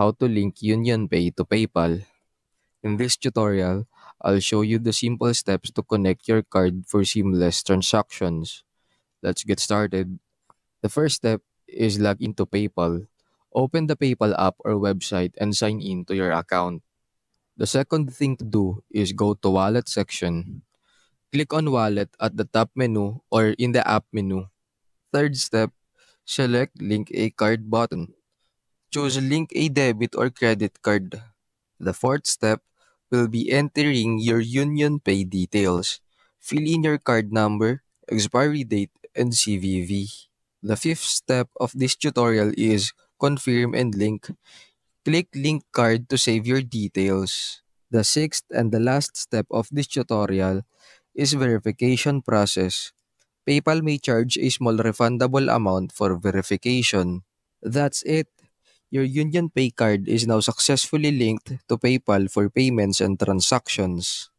how to link UnionPay to PayPal. In this tutorial, I'll show you the simple steps to connect your card for seamless transactions. Let's get started. The first step is log into PayPal. Open the PayPal app or website and sign in to your account. The second thing to do is go to Wallet section. Click on Wallet at the top menu or in the app menu. Third step, select Link a Card button. Choose Link a debit or credit card. The fourth step will be entering your UnionPay details. Fill in your card number, expiry date, and CVV. The fifth step of this tutorial is confirm and link. Click link card to save your details. The sixth and the last step of this tutorial is verification process. PayPal may charge a small refundable amount for verification. That's it. Your UnionPay card is now successfully linked to PayPal for payments and transactions.